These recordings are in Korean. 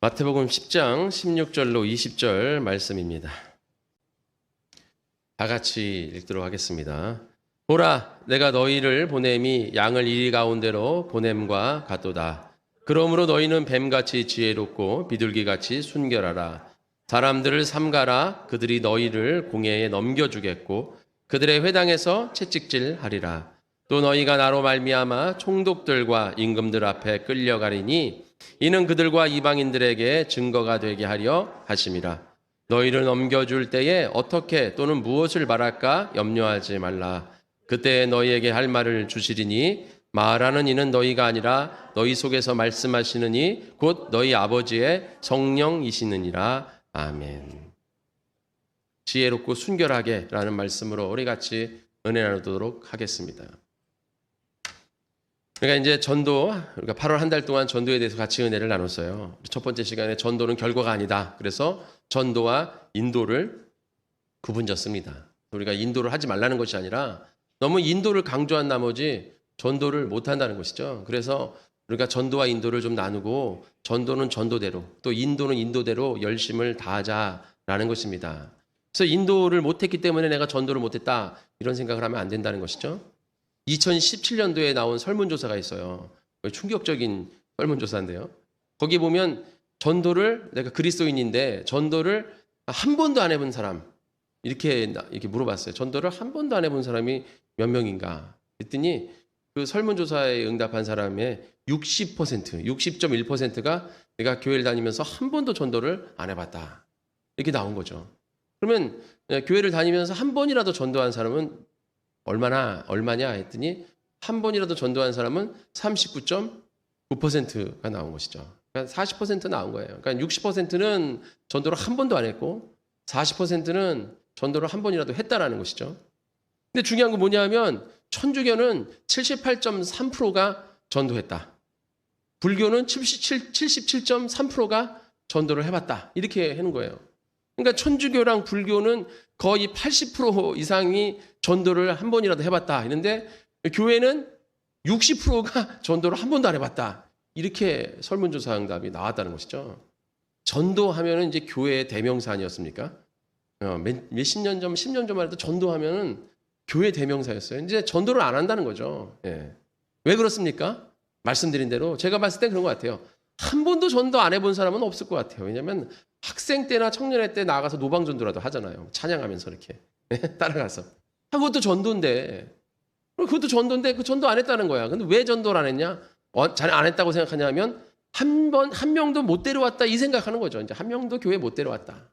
마태복음 10장 16절로 20절 말씀입니다. 다 같이 읽도록 하겠습니다. 보라, 내가 너희를 보냄이 양을 이리 가운데로 보냄과 같도다. 그러므로 너희는 뱀같이 지혜롭고 비둘기같이 순결하라. 사람들을 삼가라. 그들이 너희를 공회에 넘겨주겠고 그들의 회당에서 채찍질하리라. 또 너희가 나로 말미암아 총독들과 임금들 앞에 끌려가리니 이는 그들과 이방인들에게 증거가 되게 하려 하심이라. 너희를 넘겨줄 때에 어떻게 또는 무엇을 말할까 염려하지 말라. 그때 너희에게 할 말을 주시리니 말하는 이는 너희가 아니라 너희 속에서 말씀하시는 이 곧 너희 아버지의 성령이시느니라. 아멘. 지혜롭고 순결하게 라는 말씀으로 우리 같이 은혜 나누도록 하겠습니다. 그러니까 이제 전도, 우리가 8월 한 달 동안 전도에 대해서 같이 은혜를 나눴어요. 첫 번째 시간에 전도는 결과가 아니다. 그래서 전도와 인도를 구분졌습니다. 우리가 인도를 하지 말라는 것이 아니라 너무 인도를 강조한 나머지 전도를 못한다는 것이죠. 그래서 우리가 전도와 인도를 좀 나누고 전도는 전도대로 또 인도는 인도대로 열심을 다하자라는 것입니다. 그래서 인도를 못했기 때문에 내가 전도를 못했다 이런 생각을 하면 안 된다는 것이죠. 2017년도에 나온 설문조사가 있어요. 충격적인 설문조사인데요. 거기 보면 전도를 내가 그리스도인인데 전도를 한 번도 안 해본 사람 이렇게 물어봤어요. 전도를 한 번도 안 해본 사람이 몇 명인가? 그랬더니 그 설문조사에 응답한 사람의 60.1%가 내가 교회를 다니면서 한 번도 전도를 안 해봤다. 이렇게 나온 거죠. 그러면 교회를 다니면서 한 번이라도 전도한 사람은 얼마냐 했더니 한 번이라도 전도한 사람은 39.9%가 나온 것이죠. 그러니까 40% 나온 거예요. 그러니까 60%는 전도를 한 번도 안 했고 40%는 전도를 한 번이라도 했다라는 것이죠. 근데 중요한 건 뭐냐면 천주교는 78.3%가 전도했다. 불교는 77.3%가 전도를 해봤다. 이렇게 하는 거예요. 그러니까 천주교랑 불교는 거의 80% 이상이 전도를 한 번이라도 해봤다. 이런데 교회는 60%가 전도를 한 번도 안 해봤다. 이렇게 설문조사 응답이 나왔다는 것이죠. 전도하면은 이제 교회의 대명사 아니었습니까? 몇십 년 전, 10년 전만 해도 전도하면은 교회 대명사였어요. 이제 전도를 안 한다는 거죠. 예. 왜 그렇습니까? 말씀드린 대로 제가 봤을 때 그런 것 같아요. 한 번도 전도 안 해본 사람은 없을 것 같아요. 왜냐하면 학생 때나 청년회 때 나가서 노방전도라도 하잖아요. 찬양하면서 이렇게 따라가서. 그것도 전도인데 그 전도 안 했다는 거야. 근데 왜 전도를 안 했냐? 잘 안 했다고 생각하냐면 한 명도 못 데려왔다 이 생각하는 거죠. 이제 한 명도 교회 못 데려왔다.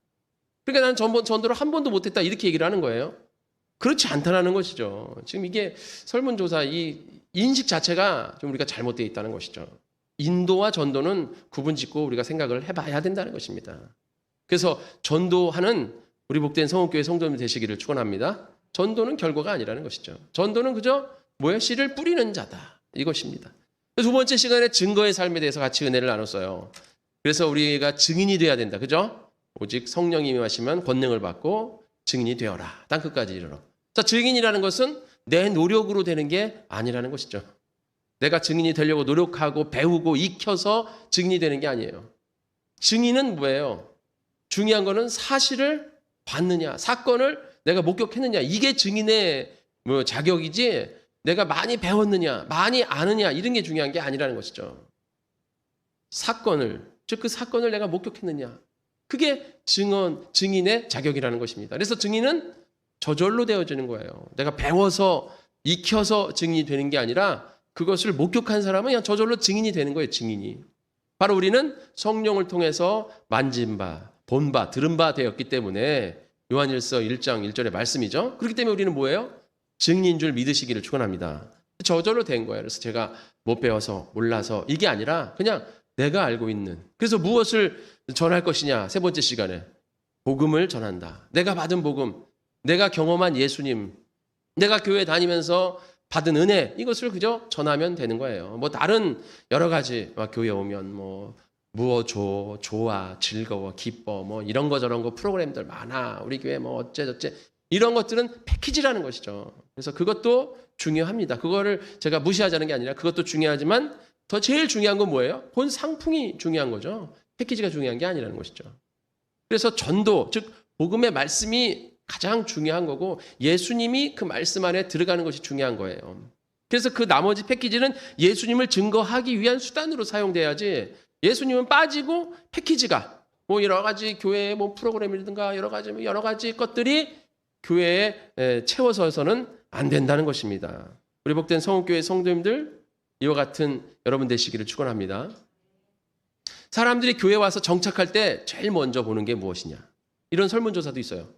그러니까 나는 전도를 한 번도 못 했다 이렇게 얘기를 하는 거예요. 그렇지 않다라는 것이죠. 지금 이게 설문조사 이 인식 자체가 좀 우리가 잘못되어 있다는 것이죠. 인도와 전도는 구분짓고 우리가 생각을 해봐야 된다는 것입니다. 그래서 전도하는 우리 복된 성읍교회 성도님 되시기를 축원합니다. 전도는 결과가 아니라는 것이죠. 전도는 그저 씨를 뿌리는 자다 이것입니다. 두 번째 시간에 증거의 삶에 대해서 같이 은혜를 나눴어요. 그래서 우리가 증인이 돼야 된다. 그죠? 오직 성령이 임하시면 권능을 받고 증인이 되어라. 땅끝까지 이르러. 자, 증인이라는 것은 내 노력으로 되는 게 아니라는 것이죠. 내가 증인이 되려고 노력하고 배우고 익혀서 증인이 되는 게 아니에요. 증인은 뭐예요? 중요한 거는 사실을 봤느냐, 사건을 내가 목격했느냐, 이게 증인의 자격이지 내가 많이 배웠느냐, 많이 아느냐 이런 게 중요한 게 아니라는 것이죠. 사건을, 즉 그 사건을 내가 목격했느냐, 그게 증인의 자격이라는 것입니다. 그래서 증인은 저절로 되어지는 거예요. 내가 배워서 익혀서 증인이 되는 게 아니라 그것을 목격한 사람은 그냥 저절로 증인이 되는 거예요. 증인이. 바로 우리는 성령을 통해서 만진 바, 본 바, 들은 바 되었기 때문에 요한일서 1장 1절의 말씀이죠. 그렇기 때문에 우리는 뭐예요? 증인인 줄 믿으시기를 축원합니다. 저절로 된 거예요. 그래서 제가 못 배워서 몰라서 이게 아니라 그냥 내가 알고 있는. 그래서 무엇을 전할 것이냐? 세 번째 시간에 복음을 전한다. 내가 받은 복음, 내가 경험한 예수님, 내가 교회 다니면서 받은 은혜 이것을 그저 전하면 되는 거예요. 다른 여러 가지 교회 오면 좋아, 즐거워, 기뻐 이런 거 저런 거 프로그램들 많아. 우리 교회 어째저째 이런 것들은 패키지라는 것이죠. 그래서 그것도 중요합니다. 그거를 제가 무시하자는 게 아니라 그것도 중요하지만 더 제일 중요한 건 뭐예요? 본 상품이 중요한 거죠. 패키지가 중요한 게 아니라는 것이죠. 그래서 전도, 즉 복음의 말씀이 가장 중요한 거고 예수님이 그 말씀 안에 들어가는 것이 중요한 거예요. 그래서 그 나머지 패키지는 예수님을 증거하기 위한 수단으로 사용돼야지 예수님은 빠지고 패키지가 뭐 여러 가지 교회의 뭐 프로그램이라든가 여러 가지 것들이 교회에 채워서는 안 된다는 것입니다. 우리 복된 성읍교회 성도님들 이와 같은 여러분 되시기를 축원합니다. 사람들이 교회 와서 정착할 때 제일 먼저 보는 게 무엇이냐? 이런 설문조사도 있어요.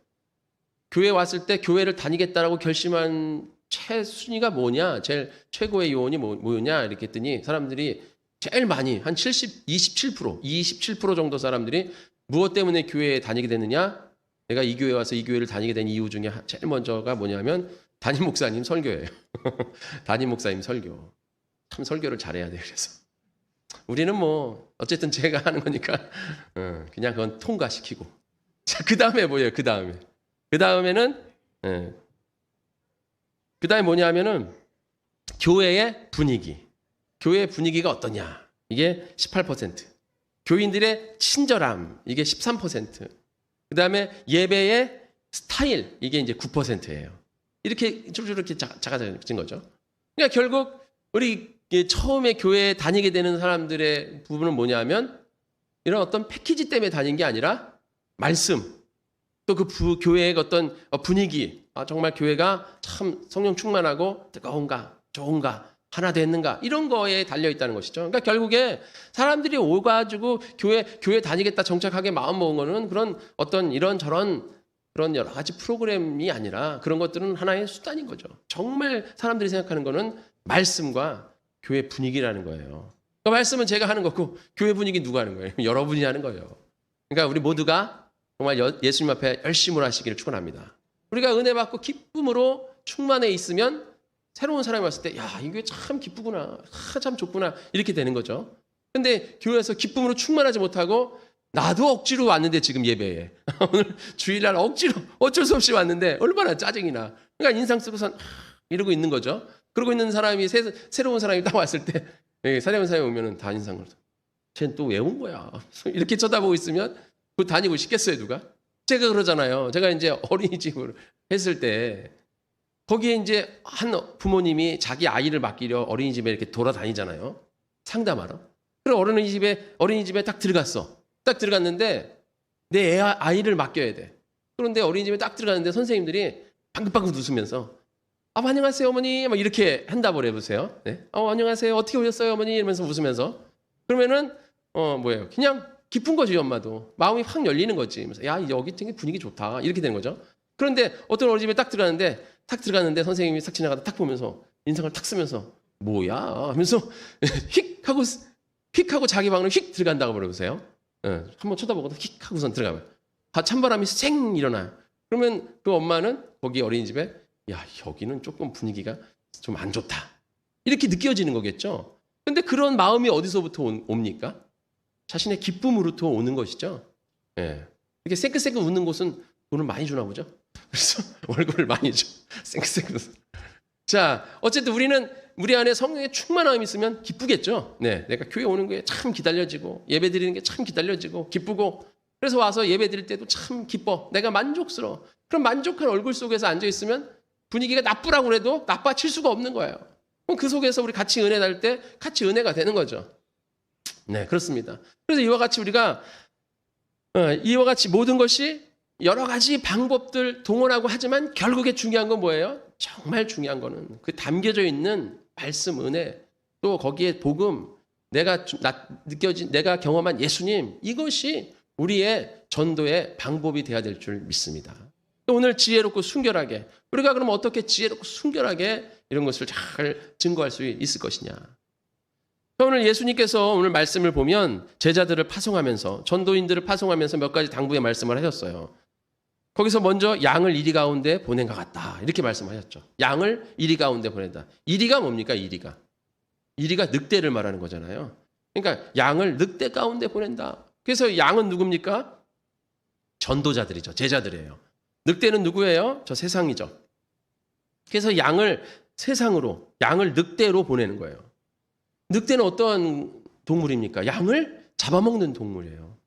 교회 왔을 때 교회를 다니겠다라고 결심한 최순위가 뭐냐? 제일 최고의 요원이 뭐냐? 이렇게 했더니 사람들이 제일 많이 한 27% 정도 사람들이 무엇 때문에 교회에 다니게 됐느냐? 내가 이 교회 와서 이 교회를 다니게 된 이유 중에 제일 먼저가 뭐냐면 담임 목사님 설교예요. 담임 목사님 설교. 참 설교를 잘해야 돼요. 그래서 우리는 뭐 어쨌든 제가 하는 거니까 그냥 그건 통과시키고. 자, 그 다음에 뭐예요? 그 다음에는 그 다음에 뭐냐면은 교회의 분위기. 교회의 분위기가 어떠냐? 이게 18%. 교인들의 친절함. 이게 13%. 그 다음에 예배의 스타일. 이게 이제 9%예요. 이렇게 쭉 작아진 거죠. 그러니까 결국 우리 처음에 교회에 다니게 되는 사람들의 부분은 뭐냐면 이런 어떤 패키지 때문에 다닌 게 아니라 말씀. 또 그 교회의 어떤 분위기. 정말 교회가 참 성령 충만하고 뜨거운가, 좋은가, 하나 됐는가 이런 거에 달려 있다는 것이죠. 그러니까 결국에 사람들이 오가지고 교회 다니겠다 정착하게 마음 먹은 거는 그런 어떤 이런저런 그런 여러 가지 프로그램이 아니라 그런 것들은 하나의 수단인 거죠. 정말 사람들이 생각하는 거는 말씀과 교회 분위기라는 거예요. 그 말씀은 제가 하는 거고 교회 분위기 누가 하는 거예요? 여러분이 하는 거예요. 그러니까 우리 모두가 정말 예수님 앞에 열심으로 하시기를 축원합니다. 우리가 은혜 받고 기쁨으로 충만해 있으면 새로운 사람이 왔을 때 야, 이게 참 기쁘구나. 참 좋구나. 이렇게 되는 거죠. 근데 교회에서 기쁨으로 충만하지 못하고 나도 억지로 왔는데 지금 예배에 오늘 주일날 억지로 어쩔 수 없이 왔는데 얼마나 짜증이 나. 그러니까 인상 쓰고선 이러고 있는 거죠. 그러고 있는 사람이 새로운 사람이 딱 왔을 때 새로운 사람이 오면은 다 인상을 쟤는 또 왜 온 거야. 이렇게 쳐다보고 있으면 그 다니고 싶겠어요 누가? 제가 그러잖아요. 제가 이제 어린이집을 했을 때 거기에 이제 한 부모님이 자기 아이를 맡기려 어린이집에 이렇게 돌아다니잖아요. 상담하러. 그리고 어린이집에 딱 들어갔어. 딱 들어갔는데 내 아이를 맡겨야 돼. 그런데 어린이집에 딱 들어갔는데 선생님들이 방긋방긋 웃으면서 안녕하세요 어머니 막 이렇게 한다고 그래보세요. 네? 안녕하세요 어떻게 오셨어요 어머니 이러면서 웃으면서 그러면은 뭐예요? 그냥 기쁜 거지 엄마도. 마음이 확 열리는 거지. 그래서 야 여기 되게 분위기 좋다 이렇게 되는 거죠. 그런데 어떤 어린이집에 딱 들어갔는데 선생님이 싹 지나가다 딱 보면서 인상을 탁 쓰면서 뭐야 하면서 휙 하고 자기 방으로 휙 들어간다고 그러보세요. 한번 쳐다보고 휙 하고선 들어가요. 찬바람이 쌩 일어나요. 그러면 그 엄마는 거기 어린이집에 야 여기는 조금 분위기가 좀 안 좋다 이렇게 느껴지는 거겠죠. 근데 그런 마음이 어디서부터 옵니까? 자신의 기쁨으로부터 오는 것이죠. 이렇게 새끗새끗 웃는 곳은 돈을 많이 주나 보죠. 그래서 월급을 많이 줘. 새끗새끗. 자, 어쨌든 우리 안에 성령의 충만함이 있으면 기쁘겠죠. 네, 내가 교회 오는 게 참 기다려지고 예배 드리는 게 참 기다려지고 기쁘고 그래서 와서 예배 드릴 때도 참 기뻐. 내가 만족스러워. 그럼 만족한 얼굴 속에서 앉아 있으면 분위기가 나쁘라고 해도 나빠칠 수가 없는 거예요. 그럼 그 속에서 우리 같이 은혜 날 때 같이 은혜가 되는 거죠. 네, 그렇습니다. 그래서 이와 같이 모든 것이 여러 가지 방법들 동원하고 하지만 결국에 중요한 건 뭐예요? 정말 중요한 거는 그 담겨져 있는 말씀 은혜 또 거기에 복음 내가 경험한 예수님 이것이 우리의 전도의 방법이 돼야 될 줄 믿습니다. 오늘 지혜롭고 순결하게 우리가 그럼 어떻게 지혜롭고 순결하게 이런 것을 잘 증거할 수 있을 것이냐. 오늘 예수님께서 오늘 말씀을 보면 제자들을 파송하면서 전도인들을 파송하면서 몇 가지 당부의 말씀을 하셨어요. 거기서 먼저 양을 이리 가운데 보낸 것 같다 이렇게 말씀하셨죠. 양을 이리 가운데 보낸다. 이리가 뭡니까? 이리가 늑대를 말하는 거잖아요. 그러니까 양을 늑대 가운데 보낸다. 그래서 양은 누굽니까? 전도자들이죠. 제자들이에요. 늑대는 누구예요? 저 세상이죠. 그래서 양을 늑대로 보내는 거예요. 늑대는 어떠한 동물입니까? 양을 잡아먹는 동물이에요.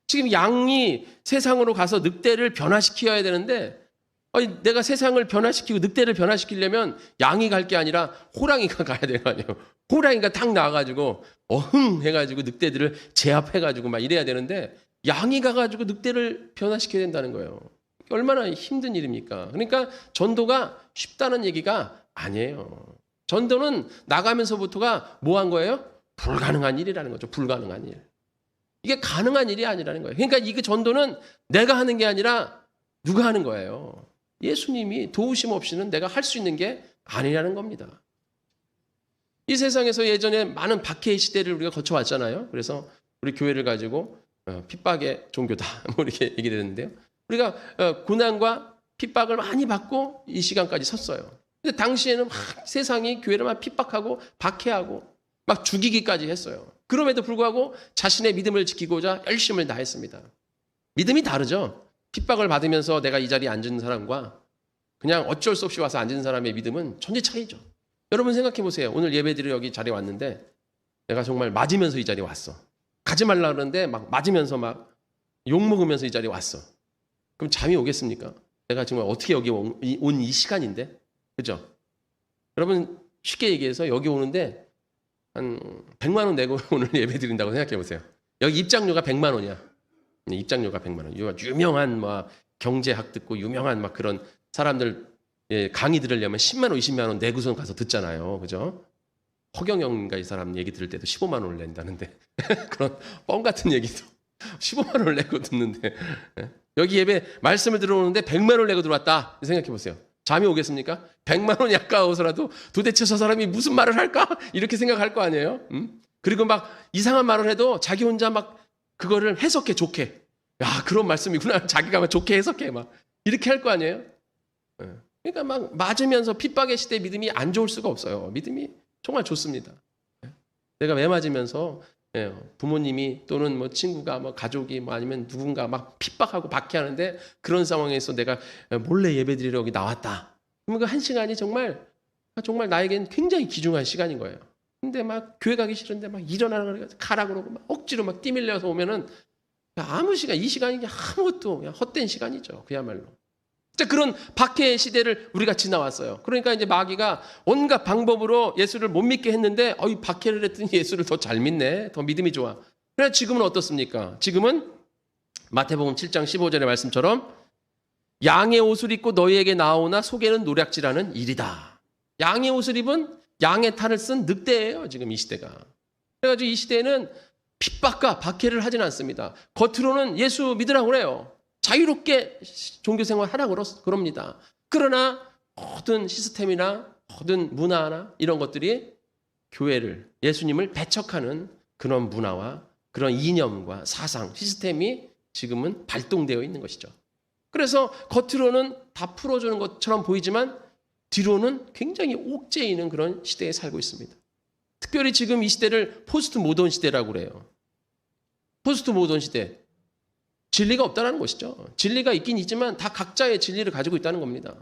지금 양이 세상으로 가서 늑대를 변화시켜야 되는데 아니, 내가 세상을 변화시키고 늑대를 변화시키려면 양이 갈 게 아니라 호랑이가 가야 되는 거 아니에요. 호랑이가 탁 나와가지고 어흥 해가지고 늑대들을 제압해가지고 막 이래야 되는데 양이 가가지고 늑대를 변화시켜야 된다는 거예요. 얼마나 힘든 일입니까? 그러니까 전도가 쉽다는 얘기가 아니에요. 전도는 나가면서부터가 뭐 한 거예요? 불가능한 일이라는 거죠. 불가능한 일. 이게 가능한 일이 아니라는 거예요. 그러니까 이 전도는 내가 하는 게 아니라 누가 하는 거예요? 예수님이 도우심 없이는 내가 할 수 있는 게 아니라는 겁니다. 이 세상에서 예전에 많은 박해의 시대를 우리가 거쳐왔잖아요. 그래서 우리 교회를 가지고 핍박의 종교다 뭐 이렇게 얘기를 했는데요. 우리가 고난과 핍박을 많이 받고 이 시간까지 섰어요. 근데 당시에는 막 세상이 교회를 막 핍박하고 박해하고 막 죽이기까지 했어요. 그럼에도 불구하고 자신의 믿음을 지키고자 열심을 다했습니다. 믿음이 다르죠. 핍박을 받으면서 내가 이 자리에 앉은 사람과 그냥 어쩔 수 없이 와서 앉은 사람의 믿음은 천지 차이죠. 여러분 생각해 보세요. 오늘 예배드리러 여기 자리에 왔는데 내가 정말 맞으면서 이 자리에 왔어. 가지 말라 그러는데 막 맞으면서 막 욕먹으면서 이 자리에 왔어. 그럼 잠이 오겠습니까? 내가 정말 어떻게 여기 온 이 시간인데? 그죠? 여러분 쉽게 얘기해서 여기 오는데 한 100만 원 내고 오늘 예배 드린다고 생각해 보세요. 여기 입장료가 100만 원이야. 입장료가 100만 원. 유명한 막 경제학 듣고 유명한 막 그런 사람들 강의 들으려면 10만 원, 20만 원 내고선 가서 듣잖아요. 그죠? 허경영인가 이 사람 얘기 들을 때도 15만 원을 낸다는데 그런 뻥 같은 얘기도 15만 원을 내고 듣는데 여기 예배 말씀을 들어오는데 100만 원을 내고 들어왔다. 생각해 보세요. 잠이 오겠습니까? 100만 원이 아까워서라도 도대체 저 사람이 무슨 말을 할까? 이렇게 생각할 거 아니에요? 그리고 막 이상한 말을 해도 자기 혼자 막 그거를 해석해 좋게. 야, 그런 말씀이구나. 자기가 막 좋게 해석해 막 이렇게 할 거 아니에요? 그러니까 막 맞으면서 핍박의 시대 믿음이 안 좋을 수가 없어요. 믿음이 정말 좋습니다. 내가 매 맞으면서 부모님이 또는 뭐 친구가 뭐 가족이 뭐 아니면 누군가 막 핍박하고 박해하는데 그런 상황에서 내가 몰래 예배드리러 여기 나왔다. 그러면 그 한 시간이 정말 나에겐 굉장히 귀중한 시간인 거예요. 근데 막 교회 가기 싫은데 막 일어나라 가라 그러고 막 억지로 막 뛰밀려서 오면은 아무 시간 이 시간이 아무것도 그냥 헛된 시간이죠. 그야말로. 그런 박해의 시대를 우리가 지나왔어요. 그러니까 이제 마귀가 온갖 방법으로 예수를 못 믿게 했는데 박해를 했더니 예수를 더 잘 믿네. 더 믿음이 좋아. 그래서 지금은 어떻습니까? 지금은 마태복음 7장 15절의 말씀처럼 양의 옷을 입고 너희에게 나오나 속에는 노략질하는 일이다. 양의 옷을 입은 양의 탈을 쓴 늑대예요. 지금 이 시대가. 그래가지고 이 시대에는 핍박과 박해를 하진 않습니다. 겉으로는 예수 믿으라고 그래요. 자유롭게 종교생활 하라고 그럽니다. 그러나 모든 시스템이나 모든 문화나 이런 것들이 교회를 예수님을 배척하는 그런 문화와 그런 이념과 사상, 시스템이 지금은 발동되어 있는 것이죠. 그래서 겉으로는 다 풀어주는 것처럼 보이지만 뒤로는 굉장히 옥죄 있는 그런 시대에 살고 있습니다. 특별히 지금 이 시대를 포스트 모던 시대라고 그래요. 포스트 모던 시대. 진리가 없다는 것이죠. 진리가 있긴 있지만 다 각자의 진리를 가지고 있다는 겁니다.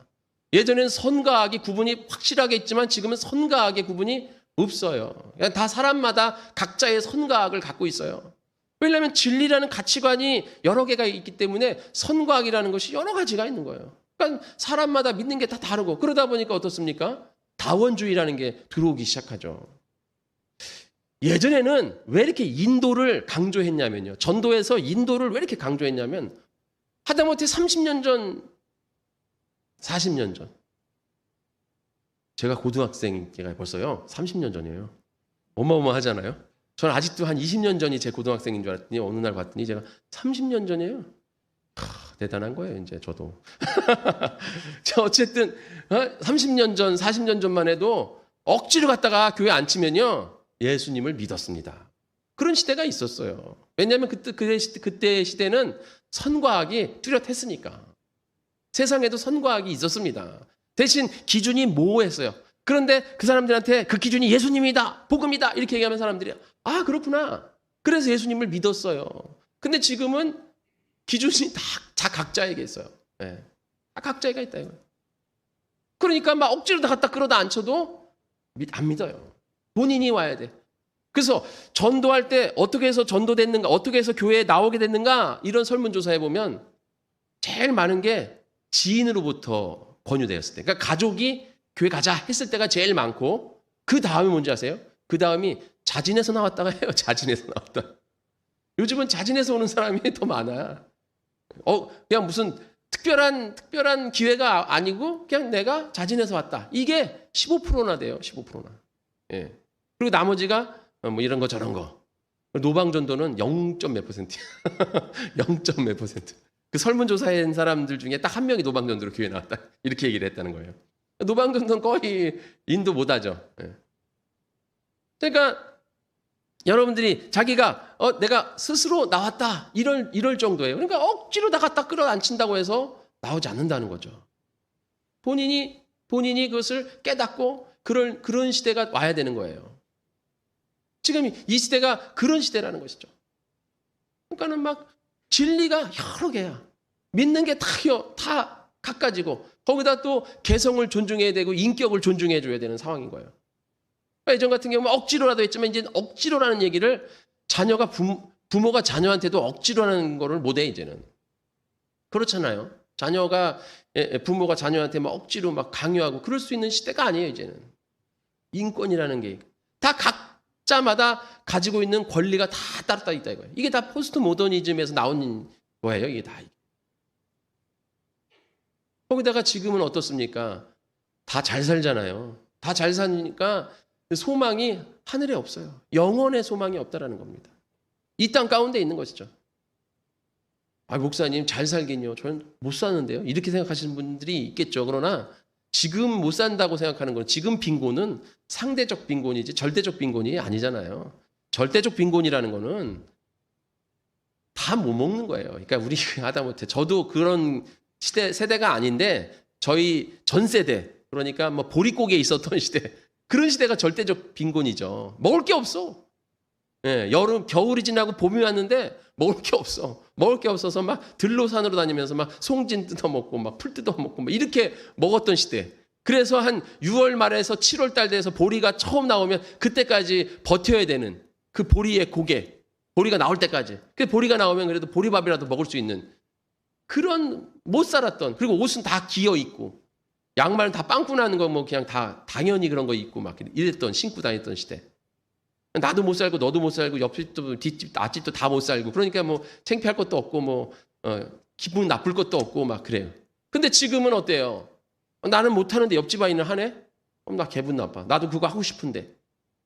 예전에는 선과 악이 구분이 확실하게 있지만 지금은 선과 악의 구분이 없어요. 그냥 다 사람마다 각자의 선과 악을 갖고 있어요. 왜냐하면 진리라는 가치관이 여러 개가 있기 때문에 선과 악이라는 것이 여러 가지가 있는 거예요. 그러니까 사람마다 믿는 게 다 다르고 그러다 보니까 어떻습니까? 다원주의라는 게 들어오기 시작하죠. 예전에는 왜 이렇게 인도를 강조했냐면요. 전도에서 인도를 왜 이렇게 강조했냐면 하다못해 30년 전, 40년 전. 제가 고등학생 때가 벌써요. 30년 전이에요. 어마어마하잖아요. 저는 아직도 한 20년 전이 제 고등학생인 줄 알았더니 어느 날 봤더니 제가 30년 전이에요. 대단한 거예요, 이제 저도. 자, 어쨌든 30년 전, 40년 전만 해도 억지로 갔다가 교회 안 치면요. 예수님을 믿었습니다. 그런 시대가 있었어요. 왜냐하면 그때의 시대는 선과 악이 뚜렷했으니까. 세상에도 선과 악이 있었습니다. 대신 기준이 모호했어요. 그런데 그 사람들한테 그 기준이 예수님이다, 복음이다 이렇게 얘기하면 사람들이 아 그렇구나. 그래서 예수님을 믿었어요. 근데 지금은 기준이 다 각자에게 있어요. 네. 다 각자가 있다 이거예요. 그러니까 막 억지로 다 갖다 끌어다 앉혀도 안 믿어요. 본인이 와야 돼. 그래서 전도할 때 어떻게 해서 전도됐는가, 어떻게 해서 교회에 나오게 됐는가, 이런 설문조사해 보면 제일 많은 게 지인으로부터 권유되었을 때, 그러니까 가족이 교회 가자 했을 때가 제일 많고, 그 다음이 뭔지 아세요? 그 다음이 자진해서 나왔다가 해요. 자진해서 나왔다. 요즘은 자진해서 오는 사람이 더 많아. 그냥 무슨 특별한 기회가 아니고 그냥 내가 자진해서 왔다. 이게 15%나 돼요. 15%나. 예. 그리고 나머지가 뭐 이런 거 저런 거. 노방전도는 0. 몇 %야. 0. 몇 %. 그 설문조사한 사람들 중에 딱 한 명이 노방전도로 교회 나왔다. 이렇게 얘기를 했다는 거예요. 노방전도는 거의 인도 못하죠. 예. 그러니까 여러분들이 자기가 내가 스스로 나왔다 이럴 정도예요. 그러니까 억지로 다 갖다 끌어안친다고 해서 나오지 않는다는 거죠. 본인이 그것을 깨닫고 그런 시대가 와야 되는 거예요. 지금 이 시대가 그런 시대라는 것이죠. 그러니까는 막 진리가 여러 개야. 믿는 게 다 갖가지고 거기다 또 개성을 존중해야 되고 인격을 존중해 줘야 되는 상황인 거예요. 예전 같은 경우는 억지로라도 했지만 이제 억지로라는 얘기를 자녀가 부모가 자녀한테도 억지로라는 거를 못해 이제는. 그렇잖아요. 자녀가 부모가 자녀한테 막 억지로 막 강요하고 그럴 수 있는 시대가 아니에요 이제는. 인권이라는 게 다 각자마다 가지고 있는 권리가 다 따로 있다 이거예요. 이게 다 포스트 모더니즘에서 나온 거예요. 이게 다. 거기다가 지금은 어떻습니까? 다 잘 살잖아요. 다 잘 사니까 소망이 하늘에 없어요. 영원의 소망이 없다라는 겁니다. 이 땅 가운데 있는 것이죠. 목사님 잘 살긴요. 저는 못 사는데요. 이렇게 생각하시는 분들이 있겠죠. 그러나 지금 못 산다고 생각하는 건 지금 빈곤은 상대적 빈곤이지 절대적 빈곤이 아니잖아요. 절대적 빈곤이라는 거는 다 못 먹는 거예요. 그러니까 우리 하다못해 저도 그런 세대가 아닌데 저희 전 세대 그러니까 뭐 보릿고개에 있었던 시대 그런 시대가 절대적 빈곤이죠. 먹을 게 없어. 예, 겨울이 지나고 봄이 왔는데 먹을 게 없어. 먹을 게 없어서 막 들로산으로 다니면서 막 송진 뜯어먹고 막 풀 뜯어먹고 막 이렇게 먹었던 시대. 그래서 한 6월 말에서 7월 달 돼서 보리가 처음 나오면 그때까지 버텨야 되는 그 보리의 고개. 보리가 나올 때까지. 그 보리가 나오면 그래도 보리밥이라도 먹을 수 있는 그런 못 살았던 그리고 옷은 다 기어 있고 양말은 다 빵꾸 나는 거 뭐 그냥 다 당연히 그런 거 입고 막 이랬던 신고 다녔던 시대. 나도 못 살고 너도 못 살고 옆집도 뒷집 앞집도 다 못 살고 그러니까 뭐 창피할 것도 없고 뭐 기분 나쁠 것도 없고 막 그래요. 근데 지금은 어때요? 나는 못 하는데 옆집 아이는 하네? 그럼 나 기분 나빠. 나도 그거 하고 싶은데.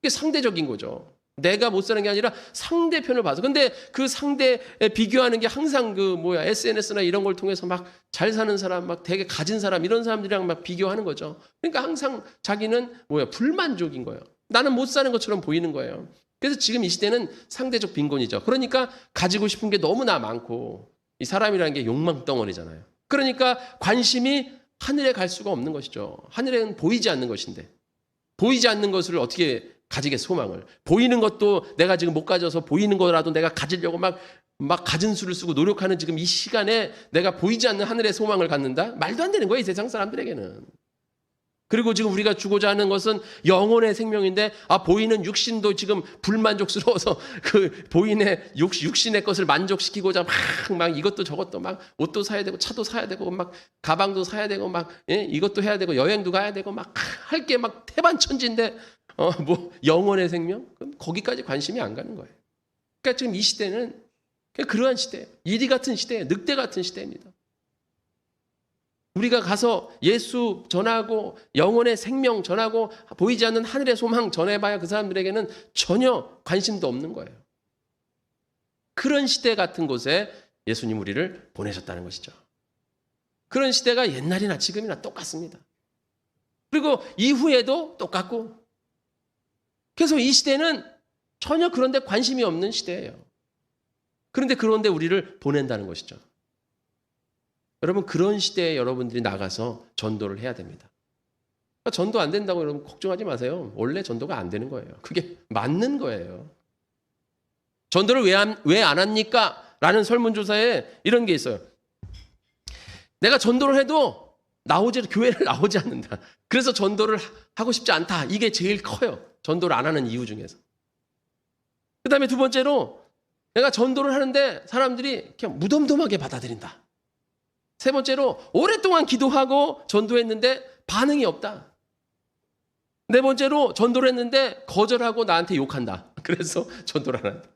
이게 상대적인 거죠. 내가 못 사는 게 아니라 상대편을 봐서. 근데 그 상대에 비교하는 게 항상 SNS나 이런 걸 통해서 막 잘 사는 사람, 막 되게 가진 사람, 이런 사람들이랑 막 비교하는 거죠. 그러니까 항상 자기는 불만족인 거예요. 나는 못 사는 것처럼 보이는 거예요. 그래서 지금 이 시대는 상대적 빈곤이죠. 그러니까 가지고 싶은 게 너무나 많고 이 사람이라는 게 욕망 덩어리잖아요. 그러니까 관심이 하늘에 갈 수가 없는 것이죠. 하늘에는 보이지 않는 것인데 보이지 않는 것을 어떻게 가지겠어 소망을. 보이는 것도 내가 지금 못 가져서 보이는 거라도 내가 가지려고 막 가진 수를 쓰고 노력하는 지금 이 시간에 내가 보이지 않는 하늘의 소망을 갖는다? 말도 안 되는 거예요. 이 세상 사람들에게는. 그리고 지금 우리가 주고자 하는 것은 영혼의 생명인데 보이는 육신도 지금 불만족스러워서 그 보이는 육신의 것을 만족시키고자 막 이것도 저것도 막 옷도 사야 되고 차도 사야 되고 막 가방도 사야 되고 막 이것도 해야 되고 여행도 가야 되고 막 할 게 막 태반천지인데 영혼의 생명? 그럼 거기까지 관심이 안 가는 거예요. 그러니까 지금 이 시대는 그러한 시대예요. 이리 같은 시대예요. 늑대 같은 시대입니다. 우리가 가서 예수 전하고 영혼의 생명 전하고 보이지 않는 하늘의 소망 전해봐야 그 사람들에게는 전혀 관심도 없는 거예요. 그런 시대 같은 곳에 예수님 우리를 보내셨다는 것이죠. 그런 시대가 옛날이나 지금이나 똑같습니다. 그리고 이후에도 똑같고 그래서 이 시대는 전혀 그런 데 관심이 없는 시대예요. 그런데 우리를 보낸다는 것이죠. 여러분 그런 시대에 여러분들이 나가서 전도를 해야 됩니다. 전도 안 된다고 여러분 걱정하지 마세요. 원래 전도가 안 되는 거예요. 그게 맞는 거예요. 전도를 왜 안 합니까? 라는 설문조사에 이런 게 있어요. 내가 전도를 해도 교회를 나오지 않는다. 그래서 전도를 하고 싶지 않다. 이게 제일 커요. 전도를 안 하는 이유 중에서. 그다음에 두 번째로 내가 전도를 하는데 사람들이 그냥 무덤덤하게 받아들인다. 세 번째로 오랫동안 기도하고 전도했는데 반응이 없다. 네 번째로 전도를 했는데 거절하고 나한테 욕한다. 그래서 전도를 안 한다.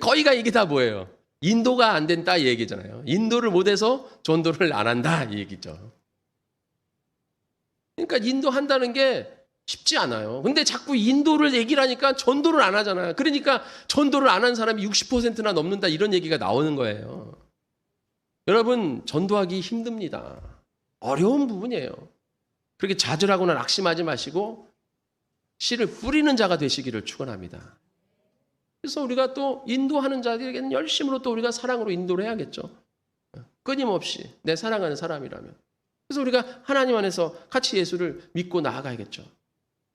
거의가 이게 다 뭐예요? 인도가 안 된다 이 얘기잖아요. 인도를 못해서 전도를 안 한다 이 얘기죠. 그러니까 인도한다는 게 쉽지 않아요. 근데 자꾸 인도를 얘기를 하니까 전도를 안 하잖아요. 그러니까 전도를 안 한 사람이 60%나 넘는다 이런 얘기가 나오는 거예요. 여러분 전도하기 힘듭니다. 어려운 부분이에요. 그렇게 좌절하거나 낙심하지 마시고 씨를 뿌리는 자가 되시기를 축원합니다. 그래서 우리가 또 인도하는 자들에게는 열심으로 또 우리가 사랑으로 인도를 해야겠죠. 끊임없이 내 사랑하는 사람이라면. 그래서 우리가 하나님 안에서 같이 예수를 믿고 나아가야겠죠.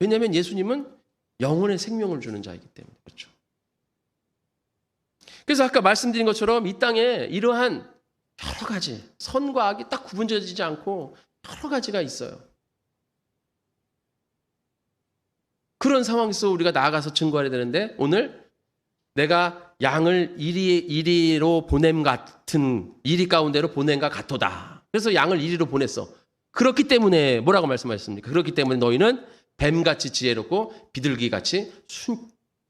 왜냐하면 예수님은 영혼의 생명을 주는 자이기 때문에 그렇죠. 그래서 아까 말씀드린 것처럼 이 땅에 이러한 여러 가지 선과 악이 딱 구분되지 않고 여러 가지가 있어요. 그런 상황에서 우리가 나아가서 증거해야 되는데 오늘 내가 양을 이리로 보냄 같은 이리 가운데로 보냄과 같도다. 그래서 양을 이리로 보냈어. 그렇기 때문에 뭐라고 말씀하셨습니까? 그렇기 때문에 너희는 뱀같이 지혜롭고 비둘기같이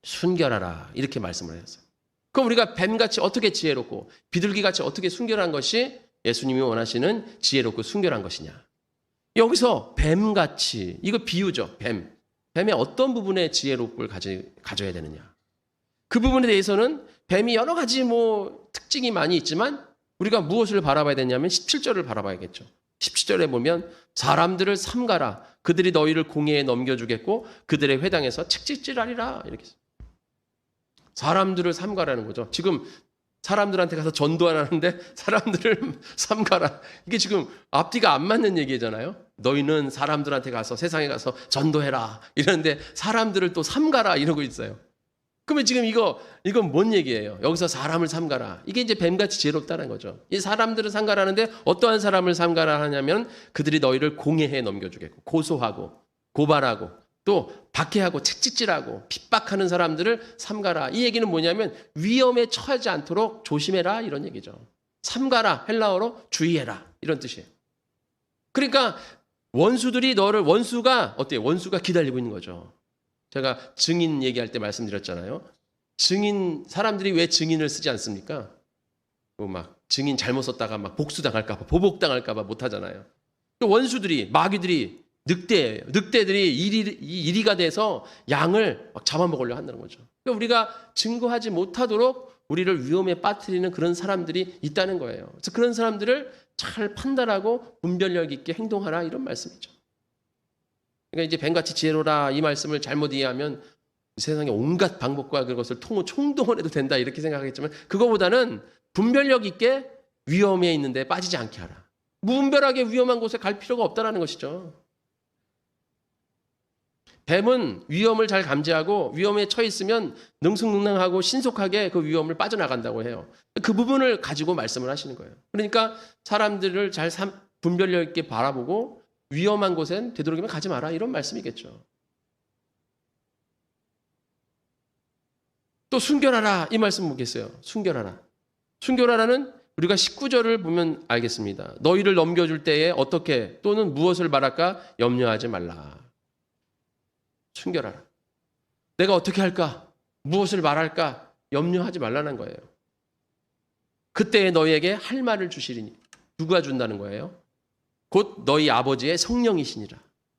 순결하라. 이렇게 말씀을 하셨어요. 그럼 우리가 뱀같이 어떻게 지혜롭고 비둘기같이 어떻게 순결한 것이 예수님이 원하시는 지혜롭고 순결한 것이냐. 여기서 뱀같이 이거 비유죠. 뱀의 어떤 부분에 지혜롭을 가져야 되느냐. 그 부분에 대해서는 뱀이 여러 가지 특징이 많이 있지만 우리가 무엇을 바라봐야 되냐면 17절을 바라봐야겠죠. 17절에 보면 사람들을 삼가라. 그들이 너희를 공회에 넘겨주겠고 그들의 회당에서 책찍질하리라. 이렇게 사람들을 삼가라는 거죠. 지금 사람들한테 가서 전도하라는데 사람들을 삼가라. 이게 지금 앞뒤가 안 맞는 얘기잖아요. 너희는 사람들한테 가서 세상에 가서 전도해라. 이러는데 사람들을 또 삼가라 이러고 있어요. 그러면 지금 이건 뭔 얘기예요? 여기서 사람을 삼가라. 이게 이제 뱀같이 지혜롭다는 거죠. 이 사람들을 삼가라는데 어떠한 사람을 삼가라 하냐면 그들이 너희를 공회에 넘겨주겠고 고소하고 고발하고 또 박해하고 책찍질하고 핍박하는 사람들을 삼가라. 이 얘기는 뭐냐면 위험에 처하지 않도록 조심해라 이런 얘기죠. 삼가라 헬라어로 주의해라 이런 뜻이에요. 그러니까 원수가 어때요? 원수가 기다리고 있는 거죠. 제가 증인 얘기할 때 말씀드렸잖아요. 사람들이 왜 증인을 쓰지 않습니까? 증인 잘못 썼다가 복수당할까봐, 보복당할까봐 못하잖아요. 원수들이, 마귀들이, 늑대들이 이리가 돼서 양을 잡아먹으려 한다는 거죠. 그러니까 우리가 증거하지 못하도록 우리를 위험에 빠뜨리는 그런 사람들이 있다는 거예요. 그래서 그런 사람들을 잘 판단하고 분별력 있게 행동하라 이런 말씀이죠. 그러니까 이제 뱀같이 지혜로라 이 말씀을 잘못 이해하면 세상에 온갖 방법과 그것을 총동원해도 된다 이렇게 생각하겠지만 그거보다는 분별력 있게 위험에 있는데 빠지지 않게 하라. 무분별하게 위험한 곳에 갈 필요가 없다라는 것이죠. 뱀은 위험을 잘 감지하고 위험에 처해 있으면 능숙능랑하고 신속하게 그 위험을 빠져나간다고 해요. 그 부분을 가지고 말씀을 하시는 거예요. 그러니까 사람들을 잘 분별력 있게 바라보고 위험한 곳엔 되도록이면 가지 마라 이런 말씀이겠죠. 또 순결하라 이 말씀 보겠어요. 순결하라는 우리가 19절을 보면 알겠습니다. 너희를 넘겨줄 때에 어떻게 또는 무엇을 말할까 염려하지 말라. 순결하라. 내가 어떻게 할까? 무엇을 말할까? 염려하지 말라는 거예요. 그때에 너희에게 할 말을 주시리니 누가 준다는 거예요? 곧 너희 아버지의 성령이시니라.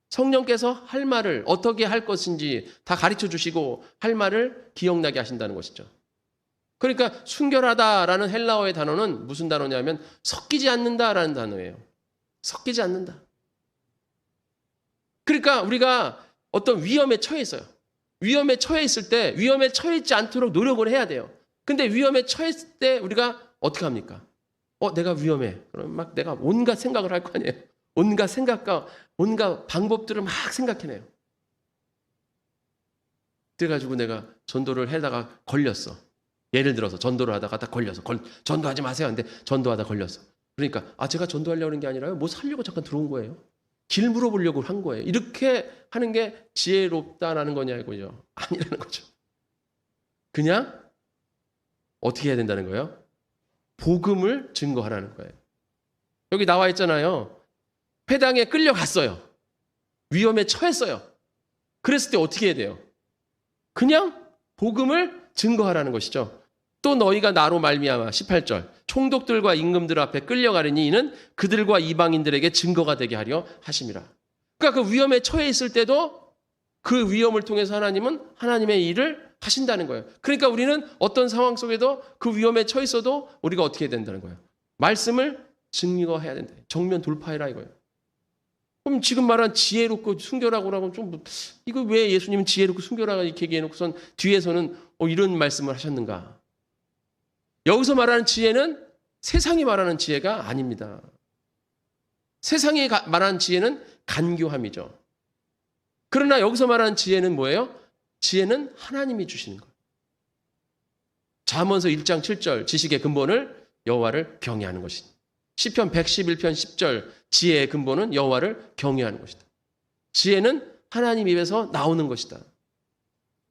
성령께서 할 말을 어떻게 할 것인지 다 가르쳐 주시고 할 말을 기억나게 하신다는 것이죠. 그러니까 순결하다라는 헬라어의 단어는 무슨 단어냐면 섞이지 않는다라는 단어예요. 섞이지 않는다. 그러니까 우리가 어떤 위험에 처해 있어요. 위험에 처해 있을 때 위험에 처해 있지 않도록 노력을 해야 돼요. 근데 위험에 처했을 때 우리가 어떻게 합니까? 내가 위험해. 그럼 내가 온갖 생각을 할 거 아니에요. 온갖 생각과 온갖 방법들을 막 생각해내요. 그래가지고 내가 전도를 하다가 걸렸어. 예를 들어서 전도를 하다가 딱 걸려서 전도하지 마세요. 근데 전도하다 걸렸어. 그러니까 제가 전도하려고 하는 게 아니라요. 뭐 살려고 잠깐 들어온 거예요. 길 물어보려고 한 거예요. 이렇게 하는 게 지혜롭다라는 거냐고요. 아니라는 거죠. 그냥 어떻게 해야 된다는 거예요? 복음을 증거하라는 거예요. 여기 나와 있잖아요. 회당에 끌려갔어요. 위험에 처했어요. 그랬을 때 어떻게 해야 돼요? 그냥 복음을 증거하라는 것이죠. 또 너희가 나로 말미암아 18절 총독들과 임금들 앞에 끌려가려니 이는 그들과 이방인들에게 증거가 되게 하려 하심이라. 그러니까 그 위험에 처해 있을 때도 그 위험을 통해서 하나님은 하나님의 일을 하신다는 거예요. 그러니까 우리는 어떤 상황 속에도 그 위험에 처해 있어도 우리가 어떻게 해야 된다는 거예요? 말씀을 증거해야 된다. 정면 돌파해라 이거예요. 그럼 지금 말한 지혜롭고 순결하고라고 좀 이거 왜 예수님은 지혜롭고 순결하고 이렇게 얘기해놓고선 뒤에서는 이런 말씀을 하셨는가? 여기서 말하는 지혜는 세상이 말하는 지혜가 아닙니다. 세상이 말하는 지혜는 간교함이죠. 그러나 여기서 말하는 지혜는 뭐예요? 지혜는 하나님이 주시는 거예요. 잠언서 1장 7절 지식의 근본을 여호와를 경외하는 것이다. 시편 111편 10절 지혜의 근본은 여호와를 경외하는 것이다. 지혜는 하나님 입에서 나오는 것이다.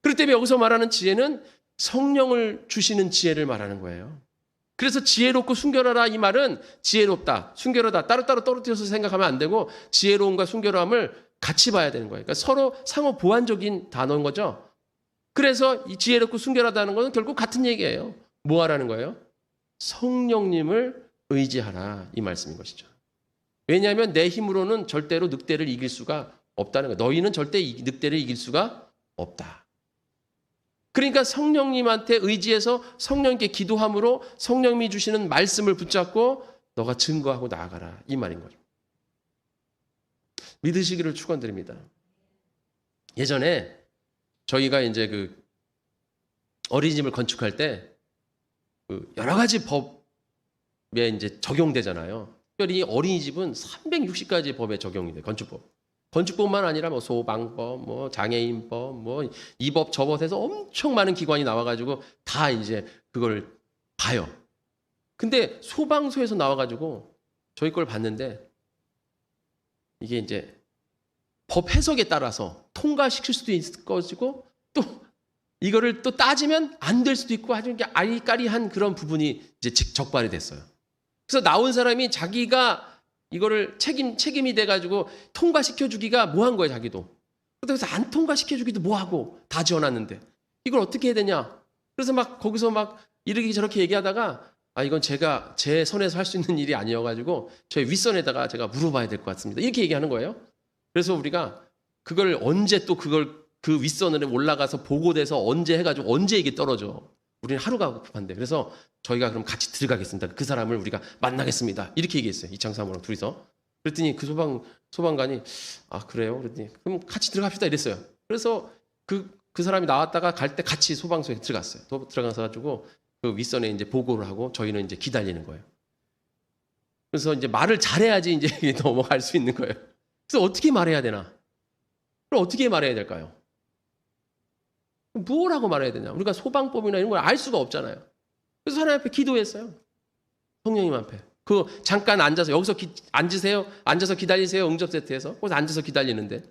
그렇기 때문에 여기서 말하는 지혜는 성령을 주시는 지혜를 말하는 거예요. 그래서 지혜롭고 순결하라 이 말은 지혜롭다, 순결하다 따로따로 떨어뜨려서 생각하면 안 되고 지혜로움과 순결함을 같이 봐야 되는 거예요. 그러니까 서로 상호 보완적인 단어인 거죠. 그래서 이 지혜롭고 순결하다는 것은 결국 같은 얘기예요. 뭐 하라는 거예요? 성령님을 의지하라 이 말씀인 것이죠. 왜냐하면 내 힘으로는 절대로 늑대를 이길 수가 없다는 거예요. 너희는 절대 늑대를 이길 수가 없다. 그러니까 성령님한테 의지해서 성령님께 기도함으로 성령님이 주시는 말씀을 붙잡고 너가 증거하고 나아가라 이 말인 거죠. 믿으시기를 축원드립니다. 예전에 저희가 이제 그 어린이집을 건축할 때 여러 가지 법에 이제 적용되잖아요. 특별히 어린이집은 360가지 법에 적용이 돼요. 건축법만 아니라 뭐 소방법, 뭐 장애인법, 뭐 이 법, 저 법에서 엄청 많은 기관이 나와가지고 다 이제 그걸 봐요. 근데 소방서에서 나와가지고 저희 걸 봤는데 이게 이제 법 해석에 따라서 통과시킬 수도 있을 것이고 또 이거를 또 따지면 안 될 수도 있고 아주 아리까리한 그런 부분이 이제 적발이 됐어요. 그래서 나온 사람이 자기가 이거를 책임이 돼가지고 통과시켜주기가 뭐한 거예요, 자기도. 그래서 안 통과시켜주기도 뭐하고 다 지어놨는데 이걸 어떻게 해야 되냐. 그래서 막 거기서 막 이렇게 저렇게 얘기하다가 이건 제가 제 선에서 할 수 있는 일이 아니어가지고 저희 윗선에다가 제가 물어봐야 될 것 같습니다. 이렇게 얘기하는 거예요. 그래서 우리가 그걸 언제 또 그걸 그 윗선으로 올라가서 보고돼서 언제 해가지고 언제 이게 떨어져. 우리는 하루가 급한데. 그래서 저희가 그럼 같이 들어가겠습니다. 그 사람을 우리가 만나겠습니다. 이렇게 얘기했어요. 이창사모랑 둘이서. 그랬더니 그 소방관이 그래요? 그랬더니 그럼 같이 들어갑시다 이랬어요. 그래서 그 사람이 나왔다가 갈 때 같이 소방서에 들어갔어요. 들어가서 가지고 그 윗선에 이제 보고를 하고 저희는 이제 기다리는 거예요. 그래서 이제 말을 잘해야지 이제 넘어갈 수 있는 거예요. 그래서 어떻게 말해야 되나? 그럼 어떻게 말해야 될까요? 뭐라고 말해야 되냐? 우리가 소방법이나 이런 걸 알 수가 없잖아요. 그래서 하나님 앞에 기도했어요. 성령님 앞에. 잠깐 앉아서 여기서 앉으세요. 앉아서 기다리세요. 응접 세트에서. 거기서 앉아서 기다리는데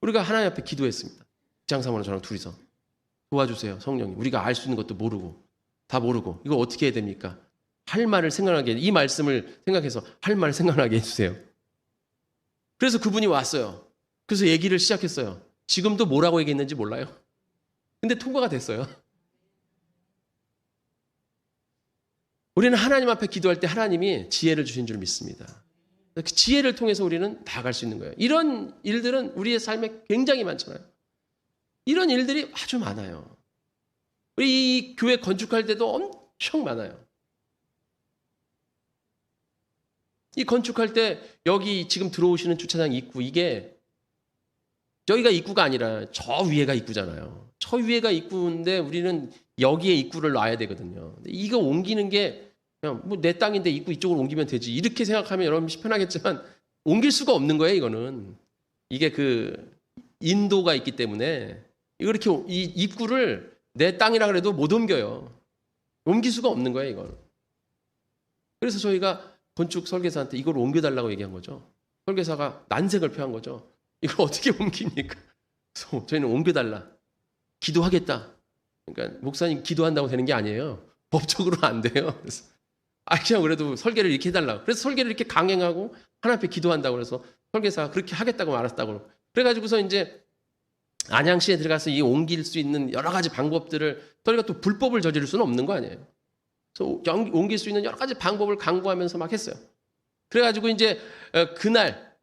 우리가 하나님 앞에 기도했습니다. 장사모랑 저랑 둘이서 도와주세요. 성령님. 우리가 알 수 있는 것도 모르고 다 모르고 이거 어떻게 해야 됩니까? 할 말을 생각나게 이 말씀을 생각해서 할 말을 생각나게 해주세요. 그래서 그분이 왔어요. 그래서 얘기를 시작했어요. 지금도 뭐라고 얘기했는지 몰라요. 근데 통과가 됐어요. 우리는 하나님 앞에 기도할 때 하나님이 지혜를 주신 줄 믿습니다. 그 지혜를 통해서 우리는 나아갈 수 있는 거예요. 이런 일들은 우리의 삶에 굉장히 많잖아요. 이런 일들이 아주 많아요. 우리 이 교회 건축할 때도 엄청 많아요. 이 건축할 때 여기 지금 들어오시는 주차장 입구 이게 여기가 입구가 아니라 저 위에가 입구잖아요. 저 위에가 입구인데 우리는 여기에 입구를 놔야 되거든요. 이거 옮기는 게 그냥 뭐 내 땅인데 입구 이쪽으로 옮기면 되지. 이렇게 생각하면 여러분 편하겠지만 옮길 수가 없는 거예요, 이거는. 이게 그 인도가 있기 때문에 이렇게 이 입구를 내 땅이라 그래도 못 옮겨요. 옮길 수가 없는 거예요, 이건. 그래서 저희가 건축 설계사한테 이걸 옮겨달라고 얘기한 거죠. 설계사가 난색을 표한 거죠. 이걸 어떻게 옮깁니까? 그래서 저희는 옮겨달라. 기도하겠다. 그러니까 목사님 기도한다고 되는 게 아니에요. 법적으로 안 돼요. 그래서 그냥 그래도 설계를 이렇게 해달라고. 그래서 설계를 이렇게 강행하고 하나님 앞에 기도한다고 그래서 설계사가 그렇게 하겠다고 알았다고. 그래가지고서 이제 안양시에 들어가서 이 옮길 수 있는 여러 가지 방법들을 저희가 또 불법을 저지를 수는 없는 거 아니에요. 그래서 옮길 수 있는 여러 가지 방법을 강구하면서 막 했어요. 그래가지고 이제 그날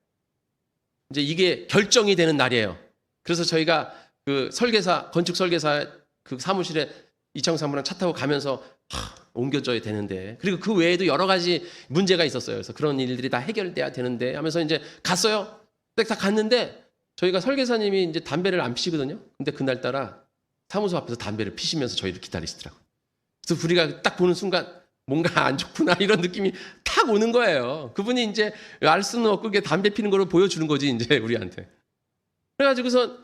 이제 이게 결정이 되는 날이에요. 그래서 저희가 그 설계사, 건축 설계사 그 사무실에 이창호 사무랑 차 타고 가면서 옮겨줘야 되는데, 그리고 그 외에도 여러 가지 문제가 있었어요. 그래서 그런 일들이 다 해결돼야 되는데 하면서 이제 갔어요. 딱 갔는데 저희가 설계사님이 이제 담배를 안 피시거든요. 근데 그날따라 사무소 앞에서 담배를 피시면서 저희를 기다리시더라고요. 그래서 우리가 딱 보는 순간 뭔가 안 좋구나 이런 느낌이 탁 오는 거예요. 그분이 이제 알 수는 없고 그게 담배 피는 거를 보여주는 거지 이제 우리한테. 그래가지고서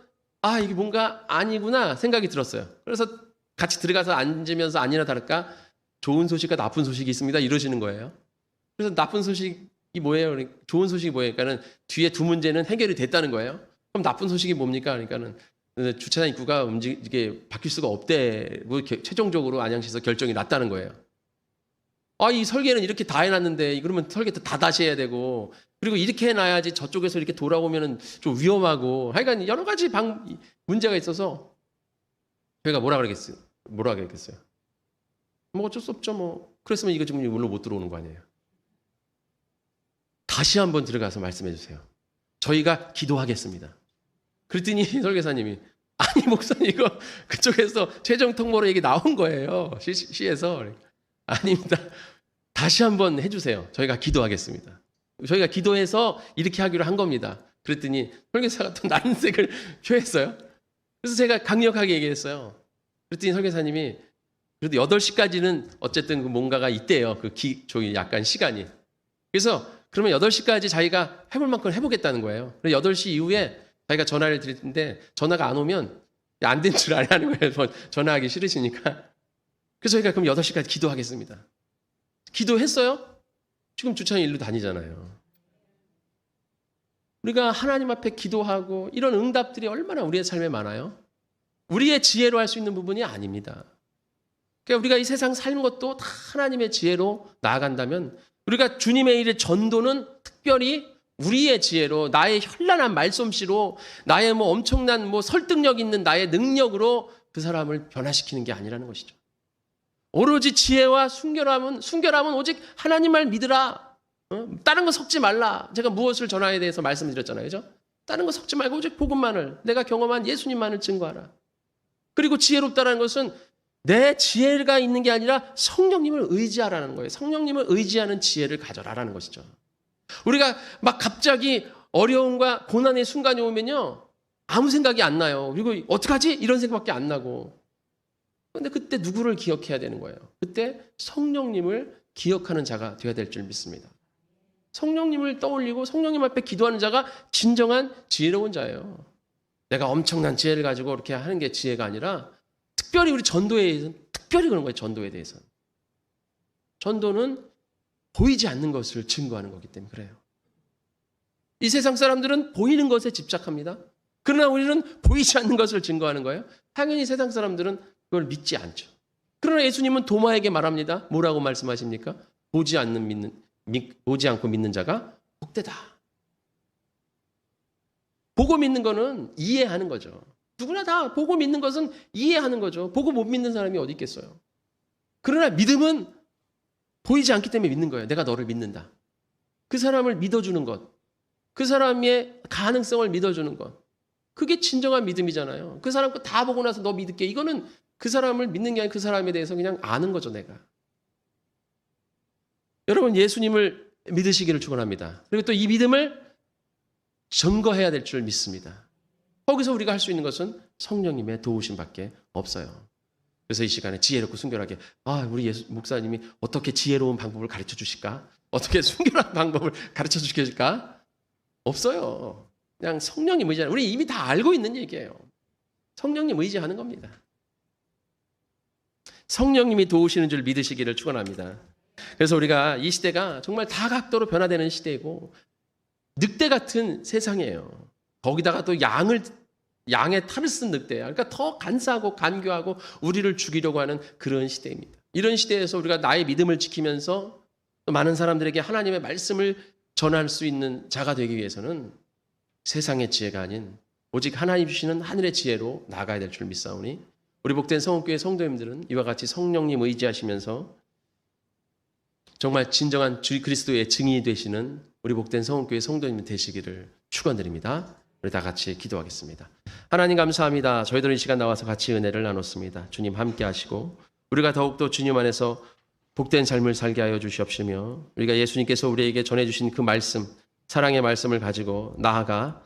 이게 뭔가 아니구나 생각이 들었어요. 그래서 같이 들어가서 앉으면서 아니나 다를까 좋은 소식과 나쁜 소식이 있습니다 이러시는 거예요. 그래서 나쁜 소식이 뭐예요? 좋은 소식이 뭐예요? 그러니까는 뒤에 두 문제는 해결이 됐다는 거예요. 그럼 나쁜 소식이 뭡니까? 그러니까는 주차장 입구가 이게 바뀔 수가 없대. 최종적으로 안양시에서 결정이 났다는 거예요. 이 설계는 이렇게 다 해놨는데 그러면 설계 다 다시 해야 되고, 그리고 이렇게 해놔야지 저쪽에서 이렇게 돌아오면은 좀 위험하고, 하여간 여러 가지 문제가 있어서 저희가 뭐라 그러겠어요? 뭐 어쩔 수 없죠. 뭐 그랬으면 이거 지금 물로 못 들어오는 거 아니에요. 다시 한번 들어가서 말씀해 주세요. 저희가 기도하겠습니다. 그랬더니 설계사님이 목사님 이거 그쪽에서 최종 통보로 얘기 나온 거예요. 시에서. 아닙니다. 다시 한번 해주세요. 저희가 기도하겠습니다. 저희가 기도해서 이렇게 하기로 한 겁니다. 그랬더니 설계사가 또 난색을 표했어요. 그래서 제가 강력하게 얘기했어요. 그랬더니 설계사님이 그래도 8시까지는 어쨌든 뭔가가 있대요. 저기 약간 시간이. 그래서 그러면 8시까지 자기가 해볼 만큼 해보겠다는 거예요. 그래서 8시 이후에 자기가 전화를 드렸는데 전화가 안 오면 안 된 줄 아는 거예요. 전화하기 싫으시니까. 그래서 저희가 그럼 8시까지 기도하겠습니다. 기도했어요? 지금 주차장 일로 다니잖아요. 우리가 하나님 앞에 기도하고 이런 응답들이 얼마나 우리의 삶에 많아요? 우리의 지혜로 할 수 있는 부분이 아닙니다. 그러니까 우리가 이 세상 사는 것도 다 하나님의 지혜로 나아간다면, 우리가 주님의 일의 전도는 특별히 우리의 지혜로, 나의 현란한 말솜씨로, 나의 엄청난 설득력 있는 나의 능력으로 그 사람을 변화시키는 게 아니라는 것이죠. 오로지 지혜와 순결함은 오직 하나님 말 믿으라. 다른 거 섞지 말라. 제가 무엇을 전하에 대해서 말씀드렸잖아요. 그죠? 다른 거 섞지 말고 오직 복음만을, 내가 경험한 예수님만을 증거하라. 그리고 지혜롭다는 것은 내 지혜가 있는 게 아니라 성령님을 의지하라는 거예요. 성령님을 의지하는 지혜를 가져라라는 것이죠. 우리가 막 갑자기 어려움과 고난의 순간이 오면요, 아무 생각이 안 나요. 그리고 어떡하지? 이런 생각밖에 안 나고. 그런데 그때 누구를 기억해야 되는 거예요? 그때 성령님을 기억하는 자가 되어야 될 줄 믿습니다. 성령님을 떠올리고 성령님 앞에 기도하는 자가 진정한 지혜로운 자예요. 내가 엄청난 지혜를 가지고 이렇게 하는 게 지혜가 아니라, 특별히 우리 전도에 대해서는 특별히 그런 거예요. 전도에 대해서는. 전도는 보이지 않는 것을 증거하는 거기 때문에 그래요. 이 세상 사람들은 보이는 것에 집착합니다. 그러나 우리는 보이지 않는 것을 증거하는 거예요. 당연히 세상 사람들은 그걸 믿지 않죠. 그러나 예수님은 도마에게 말합니다. 뭐라고 말씀하십니까? 보지 않고 믿는 자가 복되다. 보고 믿는 거는 이해하는 거죠. 누구나 다 보고 믿는 것은 이해하는 거죠. 보고 못 믿는 사람이 어디 있겠어요. 그러나 믿음은 보이지 않기 때문에 믿는 거예요. 내가 너를 믿는다. 그 사람을 믿어주는 것, 그 사람의 가능성을 믿어주는 것, 그게 진정한 믿음이잖아요. 그 사람 거 다 보고 나서 너 믿을게. 이거는 그 사람을 믿는 게 아니라 그 사람에 대해서 그냥 아는 거죠, 내가. 여러분, 예수님을 믿으시기를 축원합니다. 그리고 또 이 믿음을 증거해야 될 줄 믿습니다. 거기서 우리가 할 수 있는 것은 성령님의 도우심밖에 없어요. 그래서 이 시간에 지혜롭고 순결하게, 우리 목사님이 어떻게 지혜로운 방법을 가르쳐 주실까? 어떻게 순결한 방법을 가르쳐 주실까? 없어요. 그냥 성령님 의지하는, 우리 이미 다 알고 있는 얘기예요. 성령님 의지하는 겁니다. 성령님이 도우시는 줄 믿으시기를 축원합니다. 그래서 우리가 이 시대가 정말 다각도로 변화되는 시대이고 늑대 같은 세상이에요. 거기다가 또 양의 탈을 쓴 늑대야. 그러니까 더 간사하고 간교하고 우리를 죽이려고 하는 그런 시대입니다. 이런 시대에서 우리가 나의 믿음을 지키면서 또 많은 사람들에게 하나님의 말씀을 전할 수 있는 자가 되기 위해서는 세상의 지혜가 아닌 오직 하나님 주시는 하늘의 지혜로 나아가야 될 줄 믿사오니 우리 복된 성원교회 성도님들은 이와 같이 성령님 의지하시면서 정말 진정한 주 그리스도의 증인이 되시는 우리 복된 성원교회 성도님 되시기를 축원드립니다. 우리 다 같이 기도하겠습니다. 하나님 감사합니다. 저희들은 이 시간 나와서 같이 은혜를 나눴습니다. 주님 함께 하시고 우리가 더욱더 주님 안에서 복된 삶을 살게 하여 주시옵시며 우리가 예수님께서 우리에게 전해주신 그 말씀, 사랑의 말씀을 가지고 나아가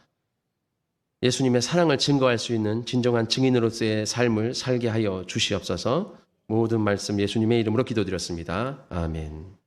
예수님의 사랑을 증거할 수 있는 진정한 증인으로서의 삶을 살게 하여 주시옵소서. 모든 말씀 예수님의 이름으로 기도드렸습니다. 아멘.